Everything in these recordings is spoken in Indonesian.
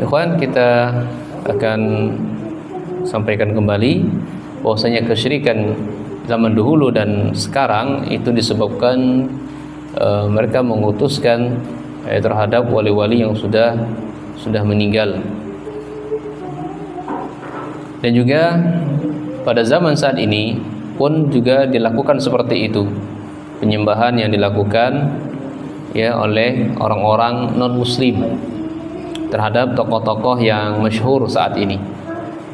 Ikhwan, kita akan sampaikan kembali bahwasanya kesyirikan zaman dahulu dan sekarang itu disebabkan mereka mengutuskan terhadap wali-wali yang sudah meninggal. Dan juga pada zaman saat ini pun juga dilakukan seperti itu, penyembahan yang dilakukan ya oleh orang-orang non-muslim terhadap tokoh-tokoh yang masyhur saat ini.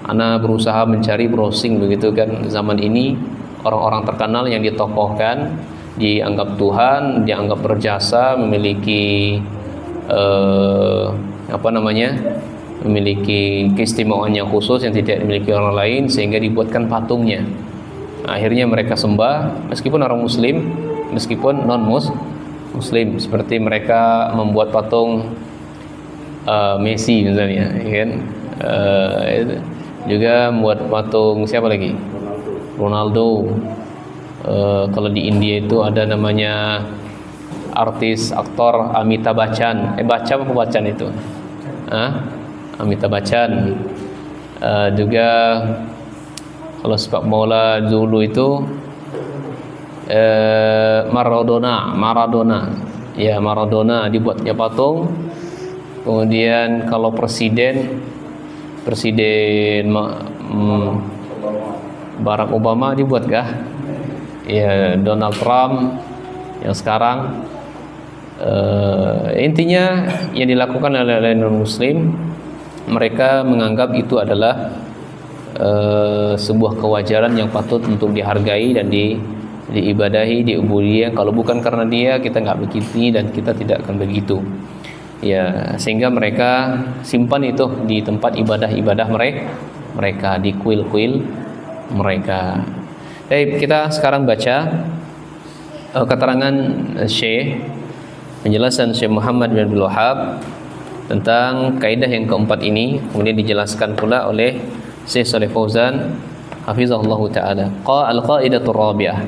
Ana berusaha mencari browsing begitu kan, zaman ini orang-orang terkenal yang ditokohkan, dianggap Tuhan, dianggap berjasa, memiliki memiliki keistimewaan yang khusus yang tidak dimiliki orang lain, sehingga dibuatkan patungnya. Akhirnya mereka sembah meskipun orang muslim, meskipun non muslim, seperti mereka membuat patung Messi misalnya, kan? Juga membuat patung siapa lagi? Ronaldo. Kalau di India itu ada namanya artis aktor Amitabh Bachchan. Bachchan itu? Amitabh Bachchan. Juga kalau sepak bola dulu itu Maradona. Ya, Maradona dibuatnya patung. Kemudian kalau presiden Barack Obama dibuat kah? Ya, Donald Trump yang sekarang. Intinya yang dilakukan oleh non-muslim, mereka menganggap itu adalah sebuah kewajaran yang patut untuk dihargai dan diibadahi, diubudiyah. Kalau bukan karena dia, kita nggak begitu dan kita tidak akan begitu. Ya, sehingga mereka simpan itu di tempat ibadah-ibadah mereka, di kuil-kuil mereka. Baik, kita sekarang baca keterangan Syekh, penjelasan Syekh Muhammad bin Abdul Wahhab tentang kaidah yang keempat ini, kemudian dijelaskan pula oleh Syekh Shalih Fauzan hafizahullah taala. Al-qaidatur rabi'ah,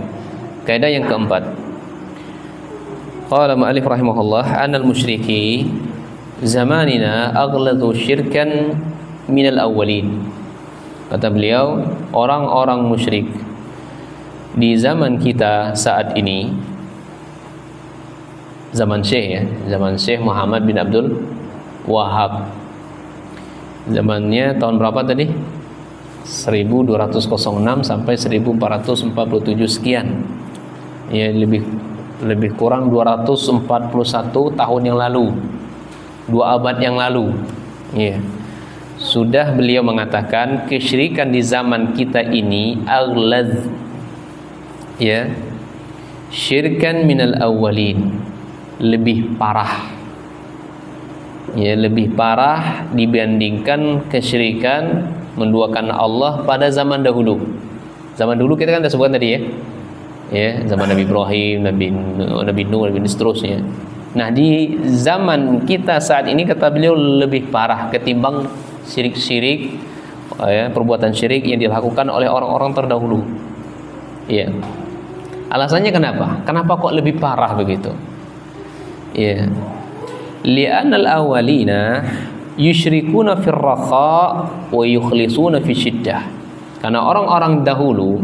kaidah yang keempat. Qala mu'allif rahimahullah, anal musyriki zamanina aghladu syirkan minal awwalin. Kata beliau, orang-orang musyrik di zaman kita saat ini, zaman Syekh Muhammad bin Abdul Wahhab. Zamannya tahun berapa tadi? 1206 sampai 1447 sekian. Ya, lebih kurang 241 tahun yang lalu, 2 abad yang lalu. Ya. Sudah beliau mengatakan kesyirikan di zaman kita ini aghlaz, ya, syirkan minal awwalin, lebih parah. Ya, lebih parah dibandingkan kesyirikan menduakan Allah pada zaman dahulu. Zaman dulu kita kan sudah sebutkan tadi, ya. Ya, zaman Nabi Ibrahim, Nabi Nuh, Nabi seterusnya. Nah, di zaman kita saat ini kata beliau lebih parah ketimbang syirik-syirik, ya, perbuatan syirik yang dilakukan oleh orang-orang terdahulu. Ya. Alasannya kenapa? Kenapa kok lebih parah begitu? Ya. Li'anal awwalina yusyrikuna fir rakha wa yukhlisuna fi syiddah. Karena orang-orang dahulu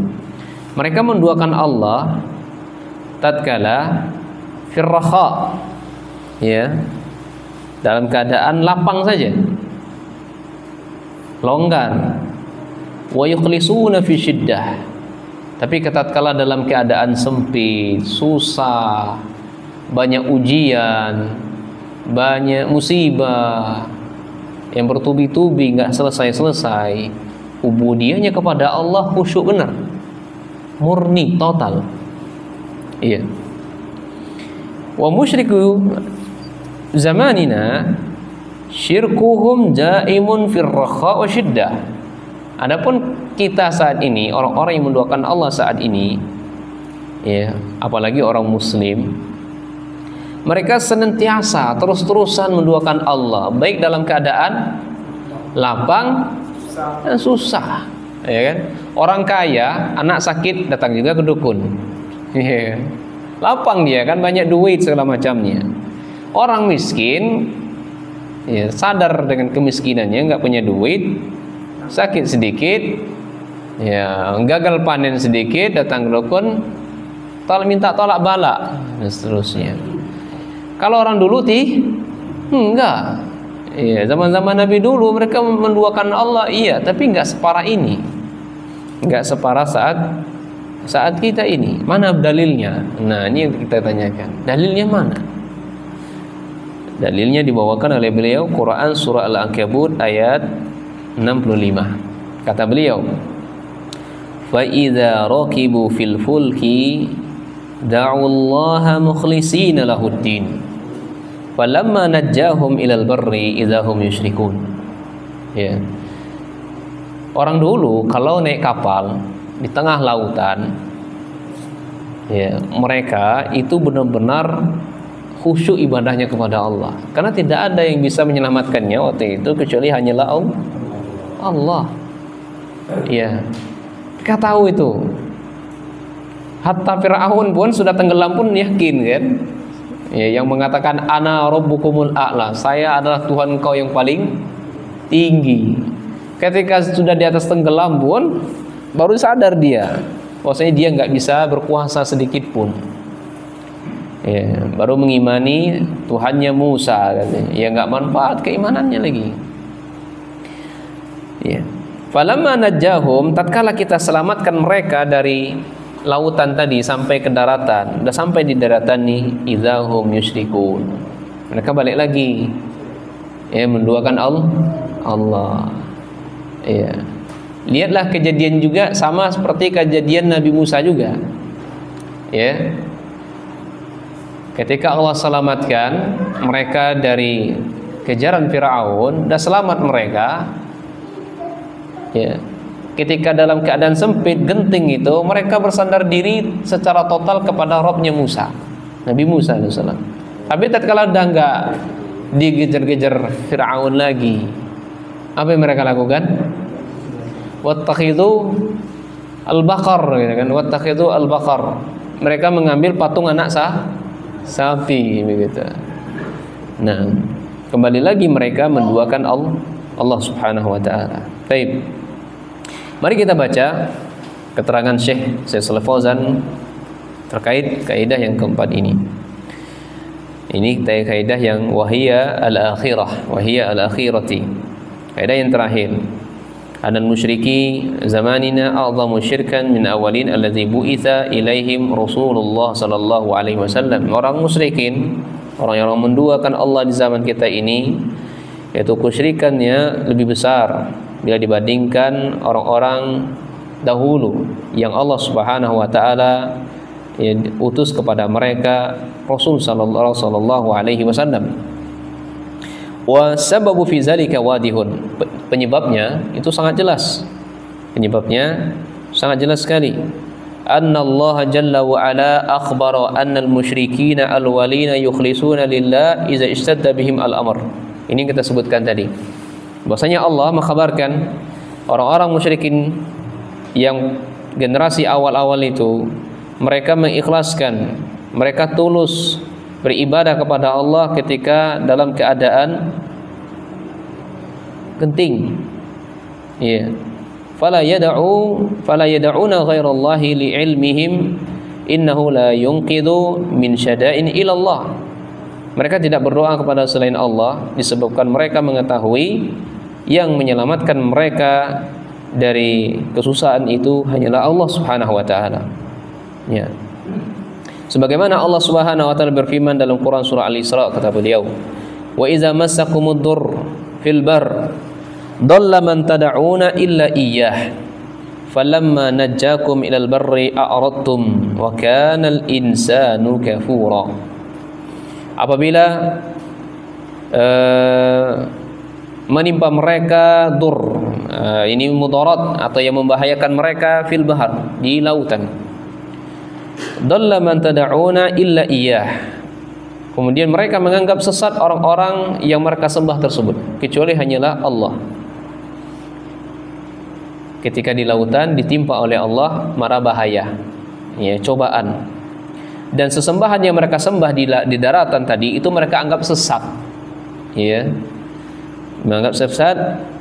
mereka menduakan Allah tatkala firraha, ya, dalam keadaan lapang saja, longgar. Wa yukhlisuna fi syiddah, tapi tatkala dalam keadaan sempit, susah, banyak ujian, banyak musibah yang bertubi-tubi, nggak selesai-selesai, ubudiyahnya kepada Allah khusyuk benar, murni, total. Iya. Wa musyriku zamanina syirkuhum jaimun fir rakha wa syiddah. Adapun kita saat ini, orang-orang yang menduakan Allah saat ini, ya, apalagi orang muslim, mereka senantiasa terus-terusan menduakan Allah, baik dalam keadaan lapang dan susah. Ya kan? Orang kaya, anak sakit datang juga ke dukun. Ya. Lapang dia kan, banyak duit segala macamnya. Orang miskin ya, sadar dengan kemiskinannya, nggak punya duit, sakit sedikit, ya, gagal panen sedikit, datang ke dukun, minta tolak balak dan seterusnya. Kalau orang dulu enggak. Ya, zaman-zaman Nabi dulu mereka menduakan Allah, iya, tapi enggak separah ini. Enggak separah saat kita ini. Mana dalilnya? Nah, ini yang kita tanyakan. Dalilnya mana? Dalilnya dibawakan oleh beliau Quran surah Al-Ankabut ayat 65. Kata beliau, "Fa idza raqibu fil fulki da'ullaha mukhlishina lahuddin. Falamma najjahum ilal barri idahum yusyrikun." Ya. Orang dulu kalau naik kapal di tengah lautan, ya, mereka itu benar-benar khusyuk ibadahnya kepada Allah. Karena tidak ada yang bisa menyelamatkannya waktu itu kecuali hanyalah Allah. Ya. Kita tahu itu. Hatta Fir'aun pun sudah tenggelam pun yakin kan? Ya, yang mengatakan ana rabbukumul a'la, saya adalah Tuhan kau yang paling tinggi. Ketika sudah di atas tenggelam pun baru sadar dia bahwasanya dia nggak bisa berkuasa sedikit pun. Ya, baru mengimani Tuhannya Musa katanya. Ya, nggak manfaat keimanannya lagi. Ya. Falamma najjahum, tatkala kita selamatkan mereka dari lautan tadi sampai ke daratan, udah sampai di daratan nih, idzahum yusyrikun. Mereka balik lagi, ya, menduakan Allah. Ya. Lihatlah kejadian juga sama seperti kejadian Nabi Musa juga. Ya. Ketika Allah selamatkan mereka dari kejaran Firaun, udah selamat mereka. Ya. Ketika dalam keadaan sempit, genting itu, mereka bersandar diri secara total kepada Rabbnya Musa, Nabi Musa AS. Tapi tatkala udah enggak digejar-gejar Fir'aun lagi, apa yang mereka lakukan? Wattakhidhu al-baqar, gitu kan? Wattakhidhu al-baqar. Mereka mengambil patung anak sapi, begitu. Nah, kembali lagi mereka menduakan Allah Subhanahu wa taala. Baik. Mari kita baca keterangan Syekh Shalih Fauzan terkait kaidah yang keempat ini. Ini kaidah yang wahiyya al-akhirah, wahiyya al-akhirati. Kaidah yang terakhir. Anal musyriki zamanina a'zamu syirkan min awalin alladzi bu'itsa ilaihim Rasulullah sallallahu alaihi wasallam. Orang musyrikin, orang yang menduakan Allah di zaman kita ini, yaitu kesyirikannya lebih besar bila dibandingkan orang-orang dahulu yang Allah Subhanahu wa taala utus kepada mereka Rasul sallallahu alaihi wasallam. Wa sababu fi zalika wadihun. Penyebabnya itu sangat jelas. Penyebabnya sangat jelas sekali. Anna Allah jalla wa ala akhbara anna al-musyrikina al-walina yukhlisuna lillah idza ishtadda bihim al-amr. Ini kita sebutkan tadi. Bahwasanya Allah mengkhabarkan orang-orang musyrikin yang generasi awal-awal itu, mereka mengikhlaskan, mereka tulus beribadah kepada Allah ketika dalam keadaan genting. Ya. Fala yad'una ghairallahi li'ilmihim innahu la yunqidhu min syada'in ila Allah. Mereka tidak berdoa kepada selain Allah disebabkan mereka mengetahui yang menyelamatkan mereka dari kesusahan itu hanyalah Allah Subhanahu wa taala. Ya. Sebagaimana Allah Subhanahu wa taala berfirman dalam Quran surah Al-Isra, kata beliau, "Wa idza massakumud durr fil bar dhalla man tad'una illa iyyah falamma najjakum ilal barri a'radtum wa kana al-insanu kafura." Apabila menimpa mereka dur, ini mudarat atau yang membahayakan mereka fil bahar, di lautan. Dhalla man tad'una illa iyyah. Kemudian mereka menganggap sesat orang-orang yang mereka sembah tersebut kecuali hanyalah Allah. Ketika di lautan ditimpa oleh Allah mara bahaya, ya, cobaan. Dan sesembahan yang mereka sembah di daratan tadi itu mereka anggap sesat. Ya. menganggap sesat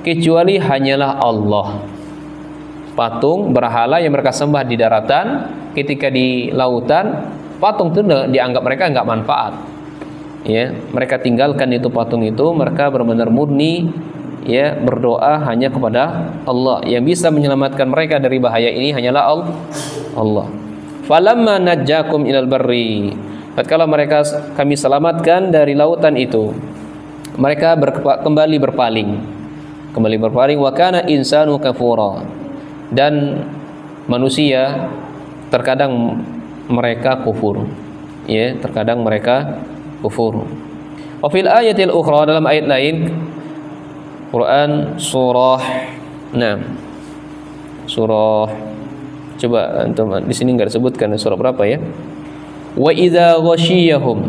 kecuali hanyalah Allah. Patung berhala yang mereka sembah di daratan, ketika di lautan patung itu dianggap mereka enggak manfaat. Ya, mereka tinggalkan itu patung itu, mereka benar-benar murni ya berdoa hanya kepada Allah. Yang bisa menyelamatkan mereka dari bahaya ini hanyalah Allah. Falamma najjakum ilal barri, tatkala mereka kami selamatkan dari lautan itu, mereka kembali berpaling wa kana insanu kafura, dan manusia terkadang mereka kufur, ya, terkadang mereka kufur. Wa fil ayatil ukhra, dalam ayat lain Quran surah 6, surah, coba antum di sini enggak disebutkan surah berapa ya. Wa idza ghasyiyahum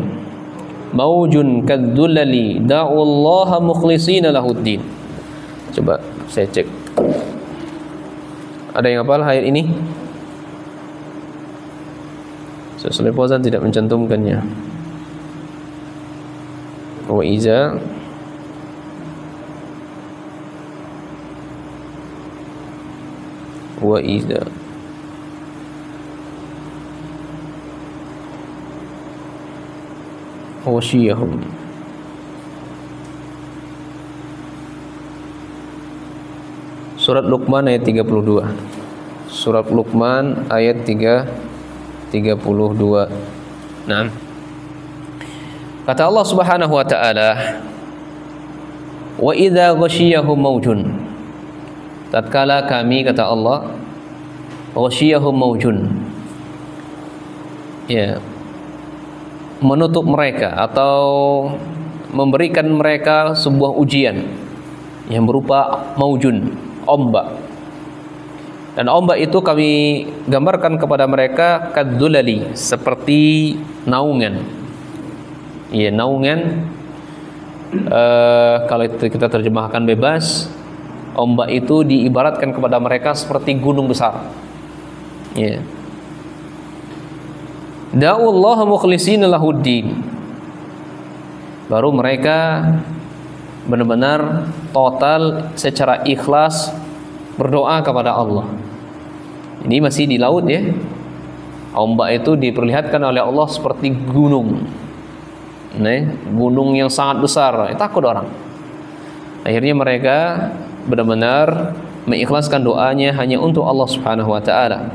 maujun kadzulali da'u Allah mukhlishina lahuddin. Coba saya cek. Ada yang hafal ayat ini? Sesuai Fauzan tidak mencantumkannya. Wa iza wasyiyahum. Surat Luqman ayat 32. Surat Luqman ayat 32. Nah, kata Allah Subhanahu wa taala, wa idza ghasyiyahum maujun, tatkala kami, kata Allah, ghasyiyahum maujun, ya, menutup mereka atau memberikan mereka sebuah ujian yang berupa maujun, ombak. Dan ombak itu kami gambarkan kepada mereka kadzulali, seperti naungan. Ya, naungan, kalau itu kita terjemahkan bebas, ombak itu diibaratkan kepada mereka seperti gunung besar. Ya. Da'ullaha mukhlishina lahuddin, baru mereka benar-benar total secara ikhlas berdoa kepada Allah. Ini masih di laut ya. Ombak itu diperlihatkan oleh Allah seperti gunung. Nah, gunung yang sangat besar, takut orang. Akhirnya mereka benar-benar mengikhlaskan doanya hanya untuk Allah Subhanahu wa taala,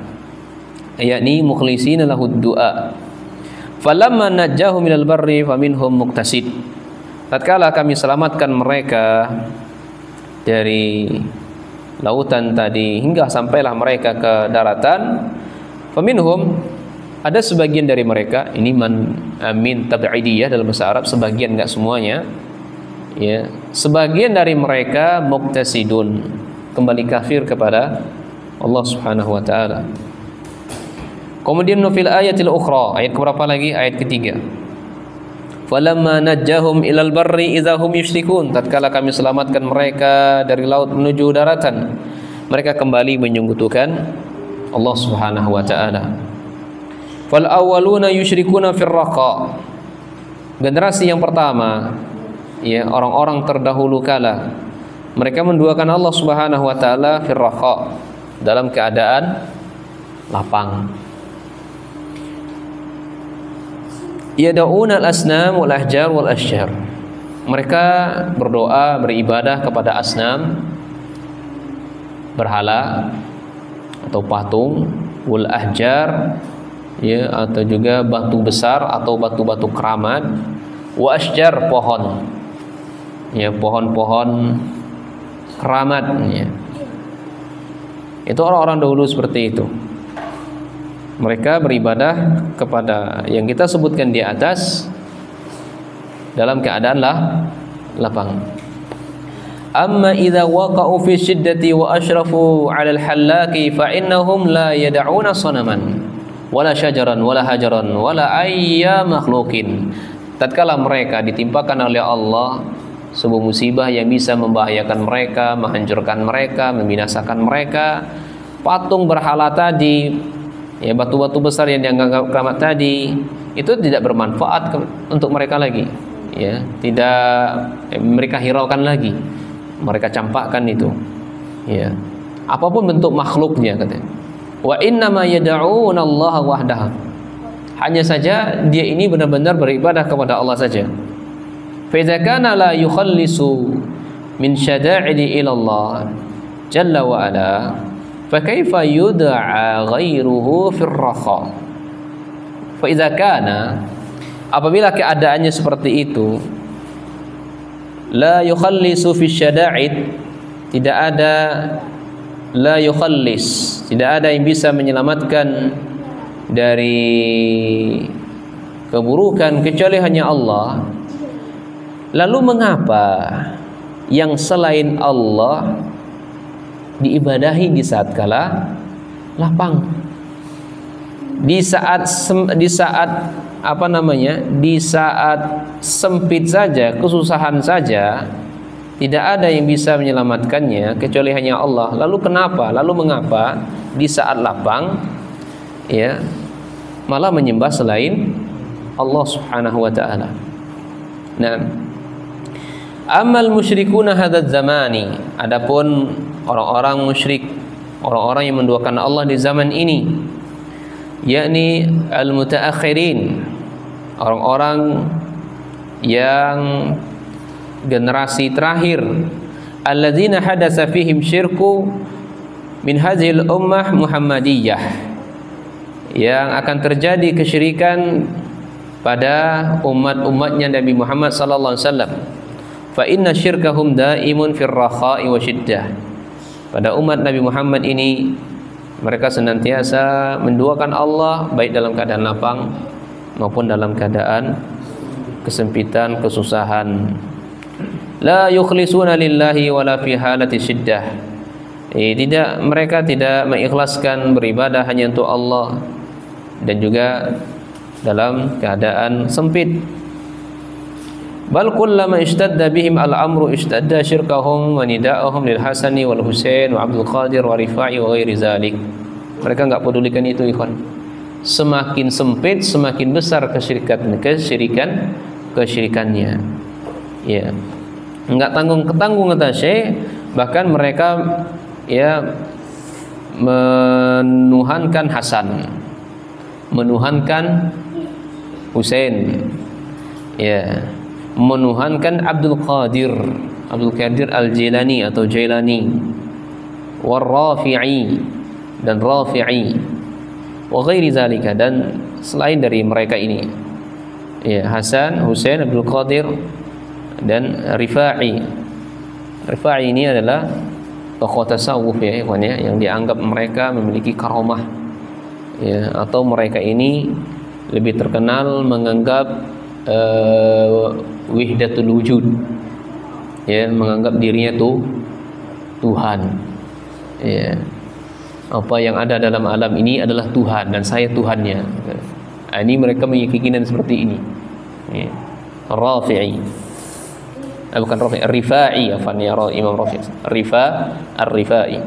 yakni mukhlishina lahud du'a. Falamma najjahum minal barri faminhum muqtasid, tatkala kami selamatkan mereka dari lautan tadi hingga sampailah mereka ke daratan, faminhum, ada sebagian dari mereka, ini min tab'idiyah dalam bahasa Arab, sebagian, enggak semuanya ya, sebagian dari mereka muqtasidun, kembali kafir kepada Allah Subhanahu wa taala. Kemudian fil ayatil ukhra, ayat keberapa lagi? Ayat ketiga. Falamma najjahum ilal barri idzahum yusyrikun, tatkala kami selamatkan mereka dari laut menuju daratan, mereka kembali menyekutukan Allah Subhanahu wa taala. Fal awwaluna yusyrikuna fir raqa, generasi yang pertama ya, orang-orang terdahulu kala, mereka menduakan Allah Subhanahu wa taala fir raqa, dalam keadaan lapang. Yad'una al-asnam wal ahjar wal ashjar, mereka berdoa, beribadah kepada asnam, berhala atau patung, wal ahjar ya, atau juga batu besar atau batu-batu keramat, wa ashjar, pohon ya, pohon-pohon keramat ya. Itu orang-orang dahulu seperti itu. Mereka beribadah kepada yang kita sebutkan di atas dalam keadaan lapang. Amma idza waqa'u fi syiddati wa asyrafu 'ala al-hallaqi fa innahum la yad'una sanaman wala syajaran wala hajaran wala ayya makhluqin. Tatkala mereka ditimpakan oleh Allah sebuah musibah yang bisa membahayakan mereka, menghancurkan mereka, membinasakan mereka, patung berhala tadi ya, batu-batu besar yang dianggap keramat tadi, itu tidak bermanfaat untuk mereka lagi ya, tidak mereka hiraukan lagi. mereka campakkan itu. Ya. Apapun bentuk makhluknya katanya. Wa innama yad'una Allah wahdahu. Hanya saja dia ini benar-benar beribadah kepada Allah saja. Fa idza kana la yukhallisu min syada'idi ila Allah jalla wa ala, fa kaifa yud'a ghairuhu fir rakha. Fa idza kana, apabila keadaannya seperti itu, la yukhallisu fi syada'id, tidak ada la yukhallis, tidak ada yang bisa menyelamatkan dari keburukan kecuali hanya Allah. Lalu mengapa yang selain Allah diibadahi di saat kala lapang, di saat apa namanya, di saat sempit saja, kesusahan saja, tidak ada yang bisa menyelamatkannya kecuali hanya Allah. Lalu kenapa? Lalu mengapa di saat lapang, ya, malah menyembah selain Allah Subhanahu wa taala? Nah, amal musyrikuna hadzal zamani, adapun orang-orang musyrik, orang-orang yang menduakan Allah di zaman ini, yakni al-mutaakhirin, orang-orang yang generasi terakhir, alladzina hadatsa fihim syirku min hadhil ummah Muhammadiyah, yang akan terjadi kesyirikan pada umat-umatnya Nabi Muhammad sallallahu alaihi wasallam. Fa inna syirkahum daimun fir rakha'i wa syiddah. Pada umat Nabi Muhammad ini, mereka senantiasa menduakan Allah baik dalam keadaan lapang maupun dalam keadaan kesempitan, kesusahan. La yukhlisuna lillahi wala fi halati syiddah. Mereka tidak mengikhlaskan beribadah hanya untuk Allah dan juga dalam keadaan sempit. Bal kullama ishtadda bihim al-amru ishtadda syirkahum wa nida'uhum lil Hasani wal Husain wa Abdul Qadir wa Rifa'i wa ghairi zalik. Mereka enggak pedulikan itu, ikhwan. Semakin sempit, semakin besar kesyirikannya. Ya. Enggak tanggung-tanggung kata Syekh, bahkan mereka ya menuhankan Hasan, menuhankan Husain, ya, menuhankan Abdul Qadir Al-Jilani atau Jailani, war Rafi'i dan Rafi'i, wa ghairi zalika, dan selain dari mereka ini, ya, Hasan, Husain, Abdul Qadir dan Rifa'i. Rifa'i ini adalah tokoh tasawuf, ya, yang dianggap mereka memiliki karamah, ya, atau mereka ini lebih terkenal menganggap wihdatul wujud, ya, menganggap dirinya Tuhan, ya, apa yang ada dalam alam ini adalah Tuhan dan saya Tuhannya. Ini mereka memiliki keyakinan seperti ini, ya. Rafi'i, bukan Rafi'i, Rifa'i, Imam Rafi'i, Ar-Rifa'i.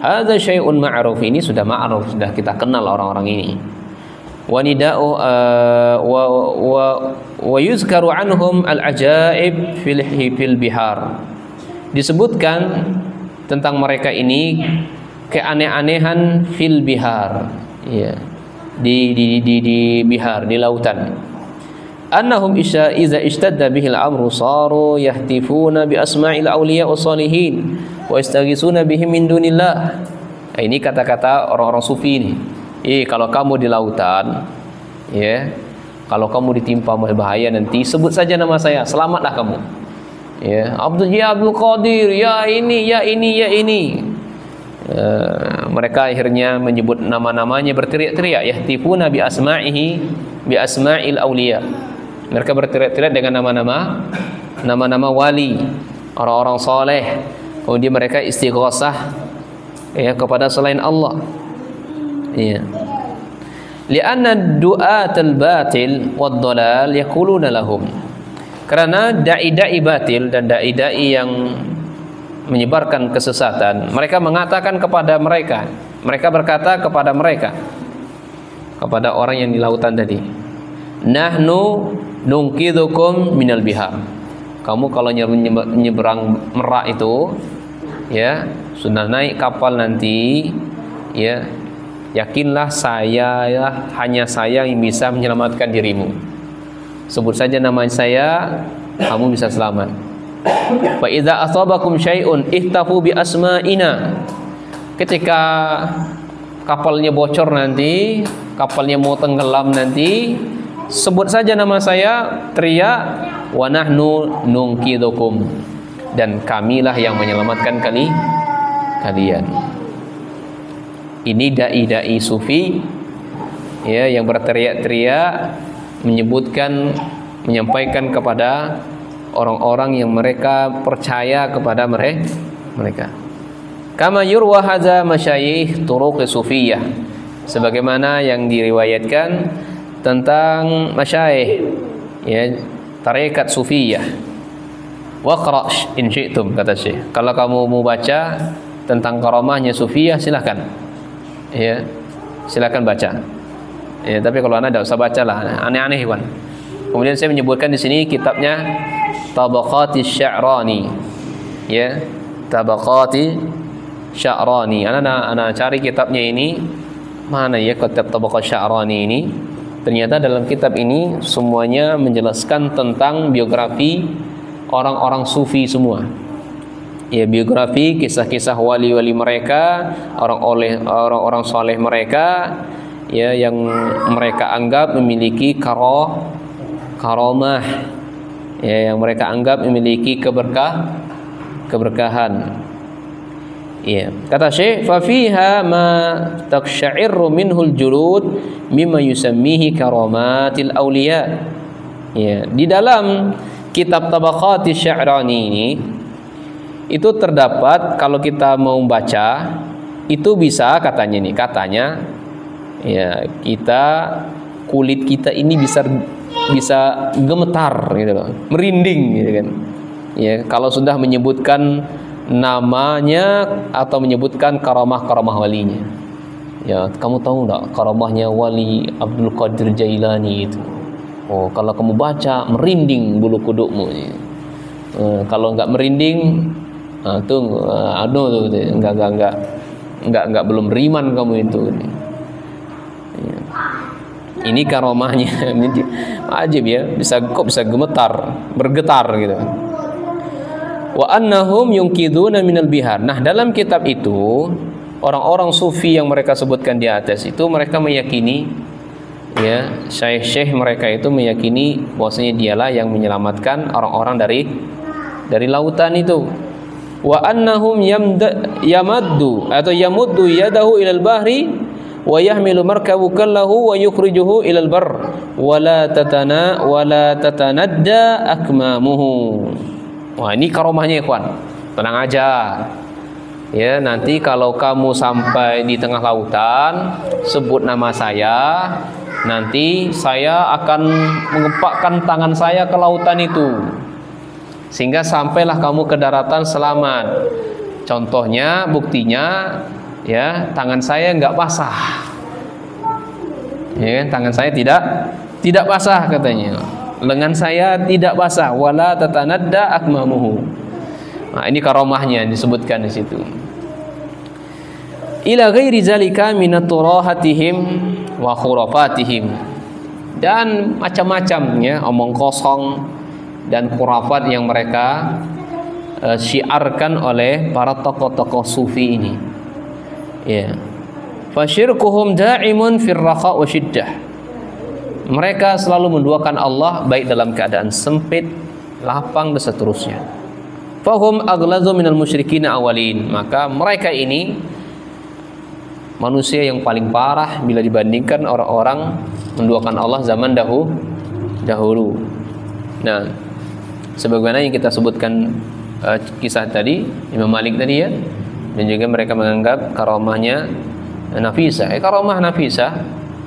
Hadza syai'un ma'ruf, ini sudah ma'ruf, sudah kita kenal orang-orang ini. Wa nida'u wa yuzkaru anhum al-ajaib fil bihar. Disebutkan tentang mereka ini keaneh-anehan fil bihar, ya, di bihar, di lautan. Annahum iza ishtadda bihil amru saru yahtifuna bi asma'il awliya wassalihin wa yastaghisuna bihim min dunillah. Ini kata-kata orang-orang sufi ini. Kalau kamu di lautan, ya, kalau kamu ditimpa bahaya nanti, sebut saja nama saya, selamatlah kamu. Ya, Abdul Qadir, ya ini. Mereka akhirnya menyebut nama-namanya, berteriak-teriak, yahtifuna bi asma'il awliya. Mereka berteriak-teriak dengan nama-nama wali, orang-orang soleh. Kemudian mereka istighosah, ya, kepada selain Allah. Ya. Li'anna du'atal batil wad dhalal yaquluna lahum. Karena dai-dai batil dan dai-dai yang menyebarkan kesesatan, mereka mengatakan kepada mereka berkata kepada mereka, kepada orang yang di lautan tadi, nahnu nungkidhukum minal bihar. kamu kalau nyebrang Merak itu, ya, sudah naik kapal nanti, ya, yakinlah hanya saya yang bisa menyelamatkan dirimu. Sebut saja nama saya, kamu bisa selamat. Fa idza asabakum syai'un ihtafu bi asma'ina. Ketika kapalnya bocor nanti, kapalnya mau tenggelam nanti, sebut saja nama saya, teriak, wa nahnu nunqidukum, dan kamilah yang menyelamatkan kalian. Ini dai-dai sufi, ya, yang berteriak-teriak menyampaikan kepada orang-orang yang mereka percaya kepada mereka. Kama yurwa hadza masyayikh turuq sufiyah, sebagaimana yang diriwayatkan tentang masyayikh, ya, tarekat sufiyah. Waqra' in syi'tum, kata Syekh. Kalau kamu mau baca tentang karamahnya sufiyah, silakan. Ya, silakan baca. Ya, tapi kalau Anda tidak usah bacalah, aneh-aneh kan. Kemudian saya menyebutkan di sini kitabnya Tabaqati Sya'rani. Ya, Tabaqati Sya'rani. Ana cari kitabnya ini. Mana ya kitab Tabaqat Sya'rani ini? Ternyata dalam kitab ini semuanya menjelaskan tentang biografi orang-orang sufi semua. Ya, biografi, kisah-kisah wali-wali mereka, orang-orang soleh mereka, ya, yang mereka anggap memiliki karamah, ya, yang mereka anggap memiliki keberkahan. Ya, kata Syekh, fa fiha ma taqsha'irru minhul julud mimma yusammihi karamatil auliya. Ya, di dalam kitab Tabaqati Sya'rani ini itu terdapat, kalau kita mau baca itu bisa, katanya ya, kulit kita ini bisa gemetar gitu loh, merinding gitu kan. Ya, kalau sudah menyebutkan namanya atau menyebutkan karamah walinya. Ya, kamu tahu enggak karamahnya Wali Abdul Qadir Jailani itu? Oh, kalau kamu baca merinding bulu kudukmu. Kalau enggak merinding, enggak belum beriman kamu itu. Ini karamahnya, ajib ya, bisa gemetar, bergetar gitu. Wa annahum yunqiduna minal bihar. Nah, dalam kitab itu orang-orang sufi yang mereka sebutkan di atas itu mereka meyakini, ya, syekh-syekh mereka itu meyakini bahwasanya dialah yang menyelamatkan orang-orang dari lautan itu. Wa annahum yamuddu yadahu ilal bahri wa yahmilu markabu kallahu wa yukhrijuhu ilal bar wa la tatanadda akmamuhu. Wah, ini karamahnya, ikhwan. Tenang aja. Ya, nanti kalau kamu sampai di tengah lautan, sebut nama saya, nanti saya akan mengepakkan tangan saya ke lautan itu, sehingga sampailah kamu ke daratan selamat. Contohnya, buktinya, ya, tangan saya enggak basah. Ya, tangan saya tidak basah, katanya. Lengan saya tidak basah, wala tatanadda akmamuhu. Nah, ini karamahnya disebutkan di situ. Ila ghairi zalika min turahatihim wa khurafatihim, dan macam-macam, ya, omong kosong dan khurafat yang mereka syiarkan oleh para tokoh-tokoh sufi ini. Ya. Fasyirkuhum da'imun fir raqa wa syiddah. Mereka selalu menduakan Allah baik dalam keadaan sempit, lapang, dan seterusnya. Fahum aghlazu minal musyrikin awalin. Maka mereka ini manusia yang paling parah bila dibandingkan orang-orang menduakan Allah zaman dahulu. Nah, sebagaimana yang kita sebutkan kisah tadi, Imam Malik tadi, ya, dan juga mereka menganggap karamahnya Nafisah. Karamah Nafisah,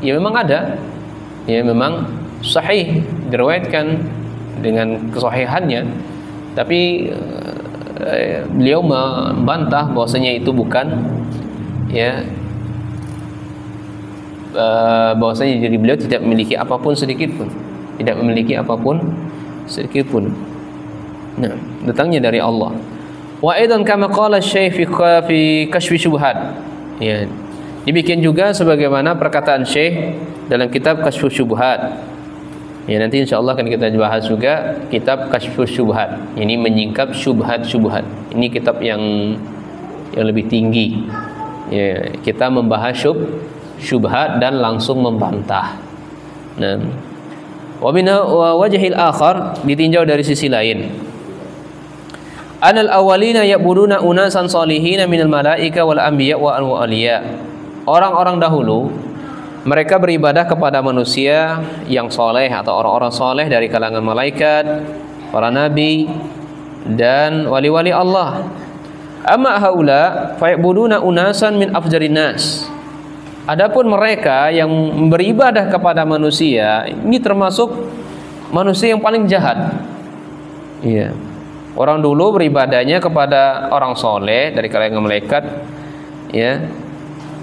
ya, memang ada. Ya, memang sahih, diriwayatkan dengan kesahihannya, tapi beliau membantah bahwasanya itu bukan, ya, bahwasanya jadi beliau tidak memiliki apapun sedikit pun, Nah, datangnya dari Allah. Wa aidan kama qala Syekh fi Kashfi Syubhat. Ya. Demikian juga sebagaimana perkataan Syekh dalam kitab Kashfu Syubhat. Ya, nanti insyaallah akan kita bahas juga kitab Kashfu Syubhat. Ini menyingkap syubhat-syubhat. Ini kitab yang lebih tinggi. Ya, kita membahas syubhat dan langsung membantah. Nah, wa min wajhil akhar, ditinjau dari sisi lain. Anal awwalina ya'buduna unasan salihin minal malaika wal anbiya wa awliya. Orang-orang dahulu mereka beribadah kepada manusia yang soleh atau orang-orang soleh dari kalangan malaikat, para nabi dan wali-wali Allah. Amma haula fayabuduna unasan min afjarin nas. Adapun mereka yang beribadah kepada manusia, ini termasuk manusia yang paling jahat. Iya. Orang dulu beribadahnya kepada orang soleh dari kalangan malaikat, ya,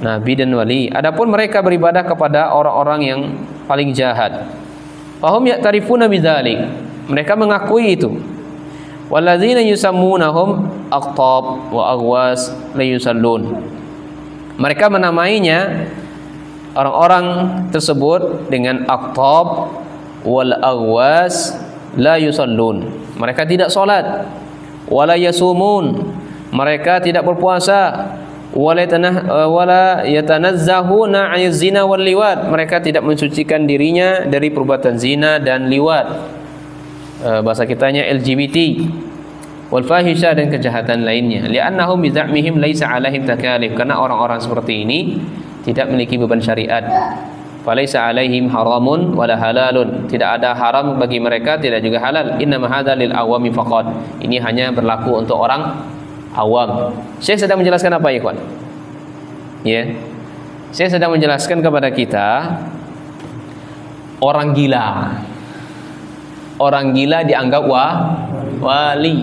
nabi dan wali. Adapun mereka beribadah kepada orang-orang yang paling jahat. Fahum ya'tarifuna bidzalik. Mereka mengakui itu. Walladzina yusammunahum aqtab wa aghwas la yusallun. Mereka menamainya orang-orang tersebut dengan aqtab wal aghwas la yusallun. Mereka tidak salat, wala yasumun. Mereka tidak berpuasa, wala yatanazzahuna 'anil zina wal liwat. Mereka tidak mensucikan dirinya dari perbuatan zina dan liwat. Bahasa kitanya LGBT, wal fahisha, dan kejahatan lainnya. Li'annahum bi za'mihim laisa 'alaihim takalif. Karena orang-orang seperti ini tidak memiliki beban syariat. Falaisa 'alaihim haramun wala halalun. Tidak ada haram bagi mereka, tidak juga halal. Innama hadza lil awami faqat. Ini hanya berlaku untuk orang awam. Saya sedang menjelaskan apa, ikhwan? Ya. Saya sedang menjelaskan kepada kita orang gila. Orang gila dianggap wali.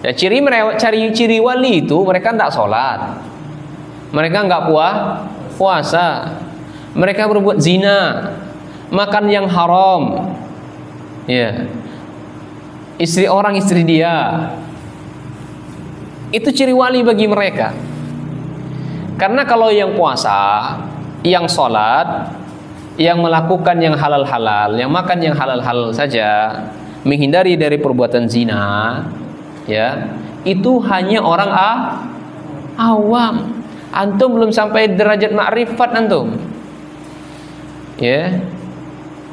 Nah, ciri wali itu mereka tidak sholat, mereka nggak puasa, mereka berbuat zina, makan yang haram, ya, istri orang istri dia. Itu ciri wali bagi mereka. Karena kalau yang puasa, yang sholat, yang melakukan yang halal-halal, yang makan yang halal-halal saja, menghindari dari perbuatan zina, ya, itu hanya orang awam. Antum belum sampai derajat makrifat antum. Ya.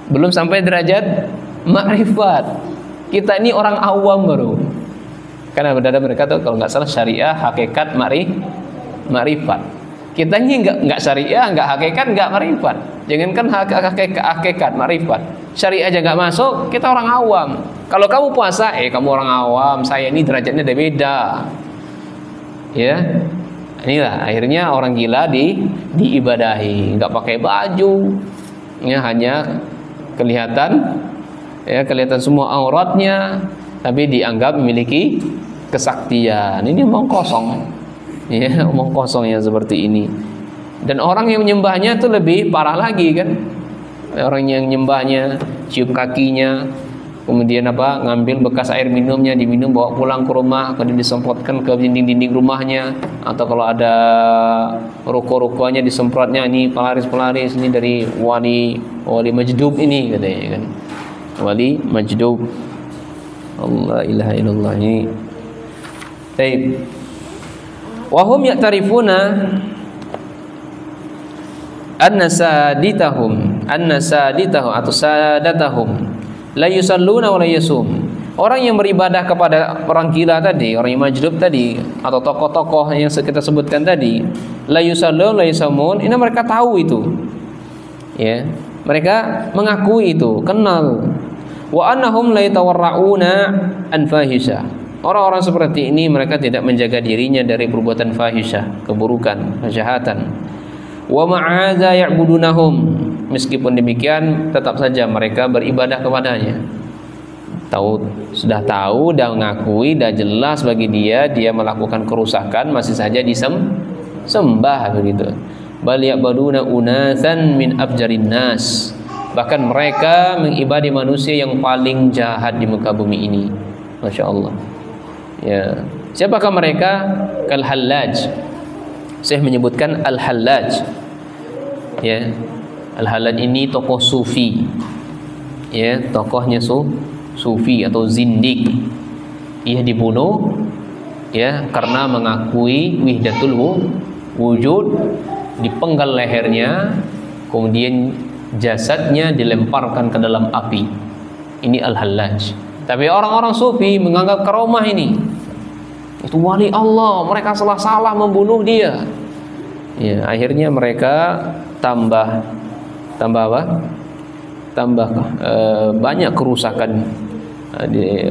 Belum sampai derajat makrifat. Kita ini orang awam baru. Karena berdasar mereka tuh kalau nggak salah syariah, hakikat, makrifat. Kita ini nggak syariah, nggak hakikat, nggak makrifat. Jangankan hakikat, makrifat. Syariah aja nggak masuk, kita orang awam. Kalau kamu puasa, kamu orang awam. Saya ini derajatnya beda. Ya. Inilah akhirnya orang gila diibadahi, nggak pakai baju. Ya, hanya kelihatan, ya, kelihatan semua auratnya, tapi dianggap memiliki kesaktian. Ini omong kosong, ya, omong kosong yang seperti ini. Dan orang yang menyembahnya itu lebih parah lagi kan. Orang yang menyembahnya cium kakinya, kemudian ngambil bekas air minumnya, diminum, bawa pulang ke rumah, kemudian disemprotkan ke dinding-dinding rumahnya, atau kalau ada ruko-rukonya disemprotnya, ini pelaris-pelaris, ini dari wali majdub ini katanya kan. Wali majdub. Allah ilaha illallah ini. Baik. Wa hum ya'tarifuna anna saditahum atau sadatahum la yusalluna wa la yasum. Orang yang beribadah kepada orang gila tadi, orang yang majdub tadi, atau tokoh-tokoh yang kita sebutkan tadi, la yusallun la yasamun, ini mereka tahu itu. Ya, mereka mengakui itu, kenal. Wa annahum la yatawarrauna an fahisha. Orang-orang seperti ini mereka tidak menjaga dirinya dari perbuatan fahisyah, keburukan, kejahatan. Wa ma'adza ya'budunahum. Meskipun demikian tetap saja mereka beribadah kepadanya. Sudah tahu dan mengakui, dah jelas bagi dia melakukan kerusakan, masih saja disembah begitu. Bal ya'buduna unasan min afjarin nas. Bahkan mereka mengibadi manusia yang paling jahat di muka bumi ini. Masya Allah. Ya, siapakah mereka? Al-Hallaj. Saya menyebutkan Al-Hallaj. Ya, Al-Hallaj ini tokoh sufi. Ya, tokohnya sufi atau zindik. Ia dibunuh ya karena mengakui wahdatul wujud, dipenggal lehernya, kemudian jasadnya dilemparkan ke dalam api. Ini Al-Hallaj. Tapi orang-orang sufi menganggap karomah ini itu wali Allah, mereka salah membunuh dia. Ya, akhirnya mereka tambah apa? Tambah banyak kerusakan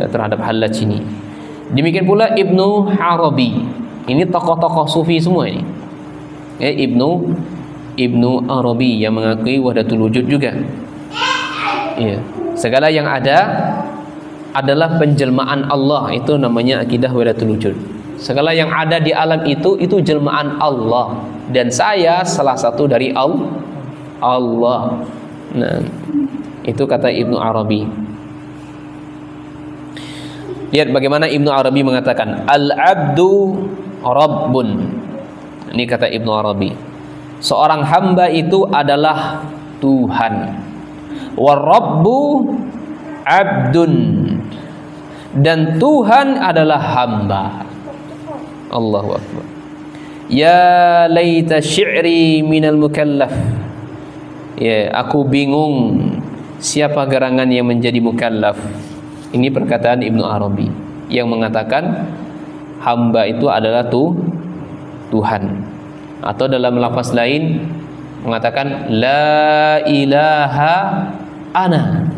terhadap Hallaj ini. Demikian pula Ibnu Arabi. Ini tokoh-tokoh sufi semua ini. Ya, Ibnu Arabi yang mengakui wahdatul wujud juga. Ya, segala yang ada adalah penjelmaan Allah, itu namanya akidah wahdatul wujud. Segala yang ada di alam itu jelmaan Allah, dan saya salah satu dari Allah. Nah, itu kata Ibnu Arabi. Lihat bagaimana Ibnu Arabi mengatakan, al-abdu rabbun. Ini kata Ibnu Arabi. Seorang hamba itu adalah Tuhan. War-rabbu abdun. Dan Tuhan adalah hamba. Allahu Akbar. Ya laita syi'ri minal mukallaf. Ya, aku bingung siapa gerangan yang menjadi mukallaf. Ini perkataan Ibnu Arabi yang mengatakan hamba itu adalah Tuhan. Atau dalam lafaz lain mengatakan la ilaha ana.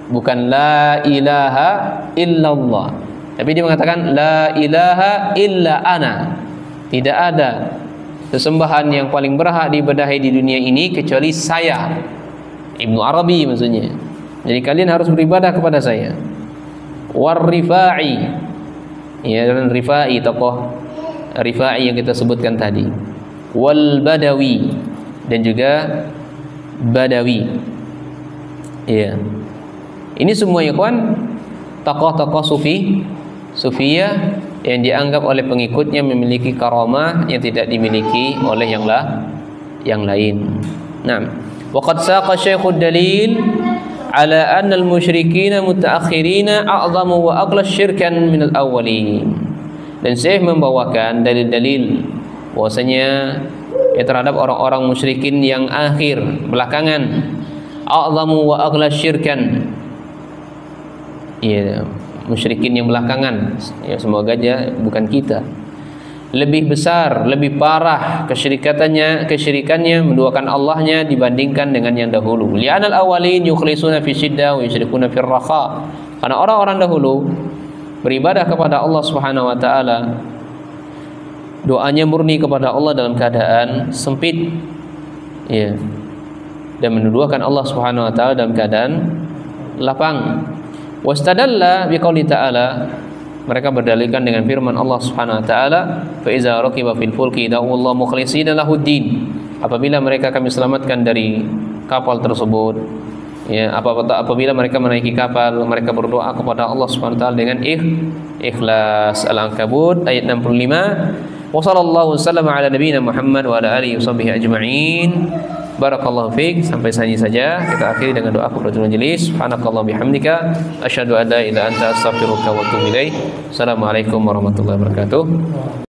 Bukan la ilaha illallah, tapi dia mengatakan la ilaha illa ana. Tidak ada sesembahan yang paling berhak diibadahi di dunia ini kecuali saya. Ibnu Arabi maksudnya. Jadi kalian harus beribadah kepada saya. War-Rifai. Ya, dan Rifai, tokoh Rifai yang kita sebutkan tadi. Wal Badawi, dan juga Badawi. Ya. Ini semua ikhwan tokoh-tokoh sufiyah yang dianggap oleh pengikutnya memiliki karamah yang tidak dimiliki oleh yang lain. Nah, waqad saqa Syekhud dalil ala anna al-musyrikina mutaakhirina a'zamu wa aqla syirkan min al-awwalin. Dan Syekh membawakan dalil-dalil bahwasanya terhadap orang-orang musyrikin yang akhir belakangan, a'zamu wa aqla syirkan. Ya, musyrikin yang belakangan, ya semoga aja bukan kita, lebih besar, lebih parah kesyirikannya menduakan Allahnya dibandingkan dengan yang dahulu. Li'anal awwalin yukhlisuna fi syiddah wa yusyrikuna fir raha. Karena orang-orang dahulu beribadah kepada Allah Subhanahu wa taala, doanya murni kepada Allah dalam keadaan sempit, ya, dan menduakan Allah Subhanahu wa taala dalam keadaan lapang. Wastadalla biqauli ta'ala, mereka berdalilkan dengan firman Allah Subhanahu wa taala, fa iza raqiba fil fulki da'u mukhlishina lahuddin. Apabila mereka kami selamatkan dari kapal tersebut, ya, apabila mereka menaiki kapal, mereka berdoa kepada Allah Subhanahu wa taala dengan ikhlas. Al-Ankabut ayat 65. Wa sallallahu wasallam ala nabiyyina Muhammad wa ala alihi washabbihi ajma'in. Barakallahu fiik. Sampai sini saja kita akhiri dengan doa kafaratul majelis. Subhanakallah bihamdika asyhadu an la ilaha illa anta astaghfiruka wa atubu ilaik. Assalamualaikum warahmatullahi wabarakatuh.